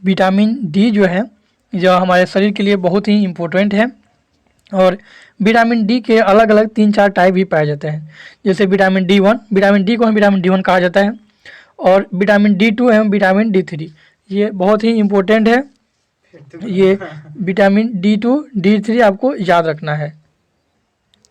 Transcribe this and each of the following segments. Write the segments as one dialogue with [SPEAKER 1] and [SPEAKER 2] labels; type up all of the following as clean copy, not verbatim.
[SPEAKER 1] Vitamin D जो है जो हमारे शरीर के लिए बहुत ही इम्पोर्टेंट है। और विटामिन डी के अलग अलग 3-4 टाइप भी पाए जाते हैं, जैसे विटामिन डी1, विटामिन डी को हम विटामिन डी1 कहा जाता है, और विटामिन डी2 एवं विटामिन डी3, ये बहुत ही इम्पोर्टेंट है। ये विटामिन डी2 डी3 आपको याद रखना है।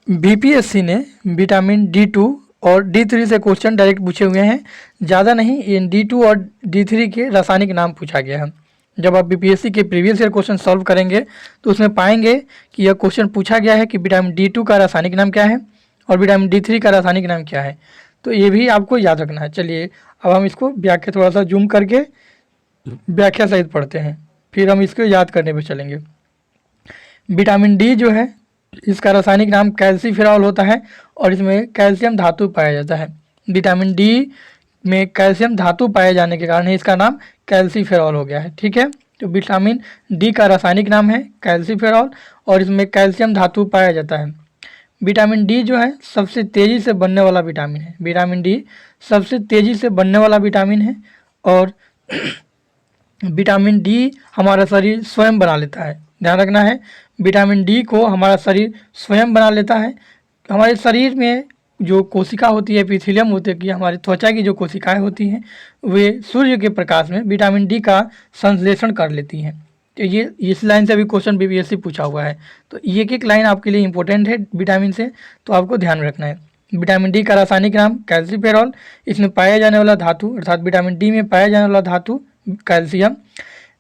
[SPEAKER 1] बीपीएससी ने विटामिन डी2 और डी3 से क्वेश्चन डायरेक्ट पूछे हुए हैं, ज़्यादा नहीं। इन डी2 और डी3 के रासायनिक नाम पूछा गया है। जब आप बीपीएससी के प्रीवियस ईयर क्वेश्चन सॉल्व करेंगे तो उसमें पाएंगे कि यह क्वेश्चन पूछा गया है कि विटामिन डी2 का रासायनिक नाम क्या है और विटामिन डी3 का रासायनिक नाम क्या है, तो ये भी आपको याद रखना है। चलिए अब हम इसको व्याख्या थोड़ा सा जूम करके व्याख्या सहित पढ़ते हैं, फिर हम इसको याद करने पर चलेंगे। विटामिन डी जो है इसका रासायनिक नाम कैल्सीफेरॉल होता है और इसमें कैल्शियम धातु पाया जाता है। विटामिन डी में कैल्शियम धातु पाए जाने के कारण इसका नाम कैल्सीफेरॉल हो गया है। ठीक है, तो विटामिन डी का रासायनिक नाम है कैल्सीफेरॉल और इसमें कैल्शियम धातु पाया जाता है। विटामिन डी जो है सबसे तेज़ी से बनने वाला विटामिन है। विटामिन डी सबसे तेज़ी से बनने वाला विटामिन है और विटामिन डी हमारा शरीर स्वयं बना लेता है। ध्यान रखना है, विटामिन डी को हमारा शरीर स्वयं बना लेता है। हमारे शरीर में जो कोशिका होती है, एपिथेलियम होती है, कि हमारी त्वचा की जो कोशिकाएं होती हैं वे सूर्य के प्रकाश में विटामिन डी का संश्लेषण कर लेती हैं। तो ये इस लाइन से भी क्वेश्चन बीपीएससी पूछा हुआ है, तो एक एक लाइन आपके लिए इंपॉर्टेंट है विटामिन से, तो आपको ध्यान रखना है। विटामिन डी का रासायनिक नाम कैल्सीफेरॉल, इसमें पाया जाने वाला धातु अर्थात विटामिन डी में पाया जाने वाला धातु कैल्शियम।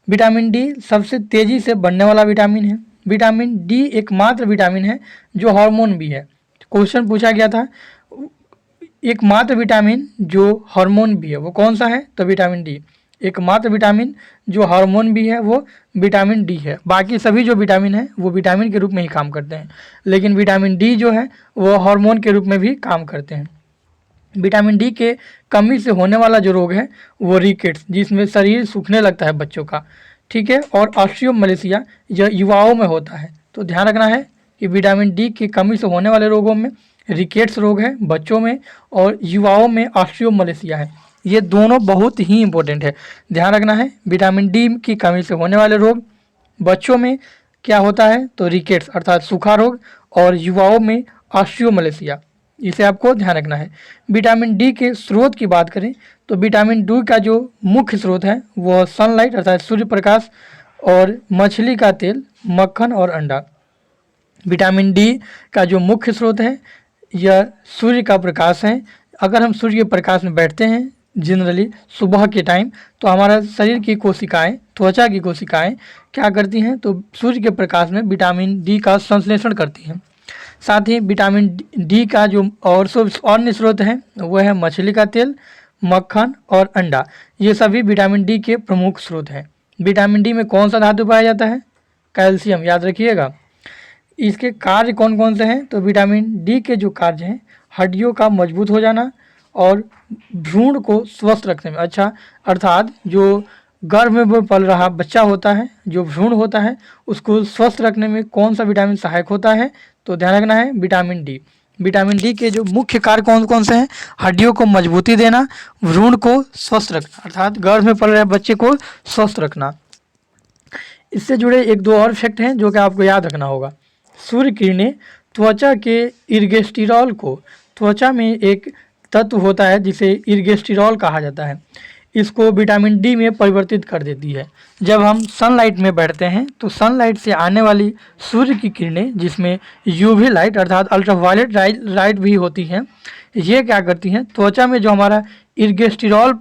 [SPEAKER 1] विटामिन डी सबसे तेज़ी से बनने वाला विटामिन है। विटामिन डी एकमात्र विटामिन है जो हार्मोन भी है। क्वेश्चन पूछा गया था एकमात्र विटामिन जो हार्मोन भी है वो कौन सा है, तो विटामिन डी। एकमात्र विटामिन जो हार्मोन भी है वो विटामिन डी है। बाकी सभी जो विटामिन है वो विटामिन के रूप में ही काम करते हैं, लेकिन विटामिन डी जो है वो हार्मोन के रूप में भी काम करते हैं। विटामिन डी के कमी से होने वाला जो रोग है वो रिकेट्स, जिसमें शरीर सूखने लगता है बच्चों का, ठीक है, और ऑस्टियोमलेशिया यह युवाओं में होता है। तो ध्यान रखना है कि विटामिन डी की कमी से होने वाले रोगों में रिकेट्स रोग है बच्चों में और युवाओं में ऑस्टियोमलेशिया है। ये दोनों बहुत ही इंपॉर्टेंट है, ध्यान रखना है। विटामिन डी की कमी से होने वाले रोग बच्चों में क्या होता है, तो रिकेट्स अर्थात सूखा रोग, और युवाओं में ऑस्टियोमलेशिया, इसे आपको ध्यान रखना है। विटामिन डी के स्रोत की बात करें तो विटामिन डी का जो मुख्य स्रोत है वो सनलाइट अर्थात सूर्य प्रकाश और मछली का तेल, मक्खन और अंडा। विटामिन डी का जो मुख्य स्रोत है यह सूर्य का प्रकाश है। अगर हम सूर्य के प्रकाश में बैठते हैं जनरली सुबह के टाइम, तो हमारा शरीर की कोशिकाएं, त्वचा की कोशिकाएं क्या करती हैं, तो सूर्य के प्रकाश में विटामिन डी का संश्लेषण करती हैं। साथ ही विटामिन डी का जो और अन्य स्रोत है वह है मछली का तेल, मक्खन और अंडा। ये सभी विटामिन डी के प्रमुख स्रोत हैं। विटामिन डी में कौन सा धातु पाया जाता है, कैल्शियम, याद रखिएगा। इसके कार्य कौन कौन से हैं, तो विटामिन डी के जो कार्य हैं हड्डियों का मजबूत हो जाना और भ्रूण को स्वस्थ रखने में, अच्छा अर्थात जो गर्भ में पल रहा बच्चा होता है, जो भ्रूण होता है, उसको स्वस्थ रखने में कौन सा विटामिन सहायक होता है, तो ध्यान रखना है विटामिन डी। विटामिन डी के जो मुख्य कार्य कौन कौन से हैं, हड्डियों को मजबूती देना, भ्रूण को स्वस्थ रखना अर्थात गर्भ में पल रहे बच्चे को स्वस्थ रखना। इससे जुड़े एक दो और फैक्ट हैं जो कि आपको याद रखना होगा। सूर्य किरणें त्वचा के इर्गेस्टिरॉल को, त्वचा में एक तत्व होता है जिसे इर्गेस्टिरॉल कहा जाता है, इसको विटामिन डी में परिवर्तित कर देती है। जब हम सनलाइट में बैठते हैं तो सनलाइट से आने वाली सूर्य की किरणें, जिसमें यूवी लाइट अर्थात अल्ट्रावायलेट लाइट भी होती हैं, ये क्या करती हैं, त्वचा में जो हमारा इर्गेस्टिरॉल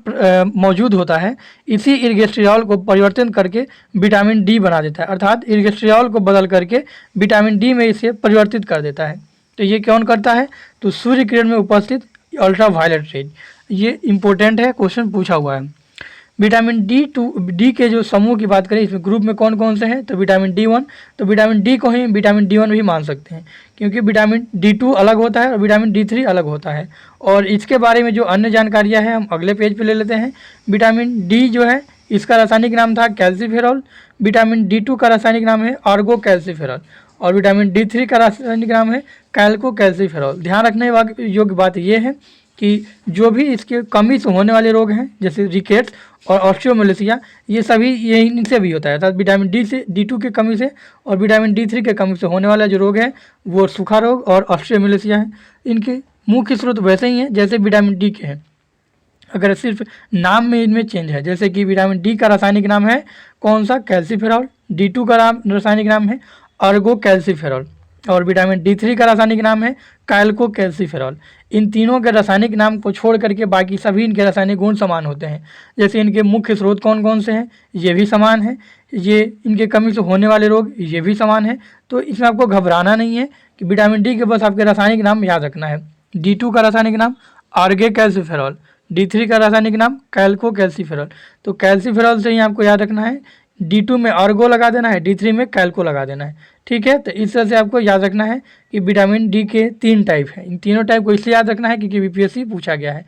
[SPEAKER 1] मौजूद होता है, इसी इर्गेस्टिरॉल को परिवर्तन करके विटामिन डी बना देता है, अर्थात इर्गेस्टिरॉल को बदल करके विटामिन डी में इसे परिवर्तित कर देता है। तो ये कौन करता है, तो सूर्य किरण में उपस्थित अल्ट्रावायलेट रेज। ये इंपॉर्टेंट है, क्वेश्चन पूछा हुआ है। विटामिन डी के जो समूह की बात करें, इसमें ग्रुप में कौन कौन से हैं, तो विटामिन डी1, तो विटामिन डी को ही विटामिन डी1 भी मान सकते हैं, क्योंकि विटामिन डी2 अलग होता है और विटामिन डी3 अलग होता है। और इसके बारे में जो अन्य जानकारियां हैं हम अगले पेज पे ले लेते हैं। विटामिन डी जो है इसका रासायनिक नाम था कैल्सीफेरॉल, विटामिन डी2 का रासायनिक नाम है आर्गो कैल्सीफेरॉल और विटामिन डी3 का रासायनिक नाम है कैल्को कैल्सीफेरॉल। ध्यान रखने योग्य बात यह है कि जो भी इसके कमी से होने वाले रोग हैं जैसे रिकेट्स और ऑस्टियोमेलेसिया, ये सभी ये इनसे भी होता है। अर्थात विटामिन डी से D2 की कमी से और विटामिन D3 के कमी से होने वाला जो रोग है वो सूखा रोग और ऑस्टियोमेलेसिया है। इनके मुख्य स्रोत वैसे ही हैं जैसे विटामिन डी के हैं, अगर सिर्फ नाम में इनमें चेंज है। जैसे कि विटामिन डी का रासायनिक नाम है कौन सा, कैल्सीफेरॉल। D2 का रासायनिक नाम है अर्गो कैल्सीफेरॉल और विटामिन D3 का रासायनिक नाम है कैल्को कैल्सीफेरॉल। इन तीनों के रासायनिक नाम को छोड़ करके बाकी सभी इनके रासायनिक गुण समान होते हैं। जैसे इनके मुख्य स्रोत कौन कौन से हैं, ये भी समान है। ये इनके कमी से होने वाले रोग ये भी समान है। तो इसमें आपको घबराना नहीं है कि विटामिन डी के बस आपके रासायनिक नाम याद रखना है। D2 का रासायनिक नाम आर्गे कैल्सीफेरॉल, D3 का रासायनिक नाम कैल्को कैल्सीफेरॉल। तो कैल्सीफेरॉल से ही आपको याद रखना है, D2 में आर्गो लगा देना है, D3 में कैल्को लगा देना है। ठीक है, तो इस तरह से आपको याद रखना है कि विटामिन डी के 3 टाइप हैं। इन तीनों टाइप को इसलिए याद रखना है क्योंकि BPSC पूछा गया है।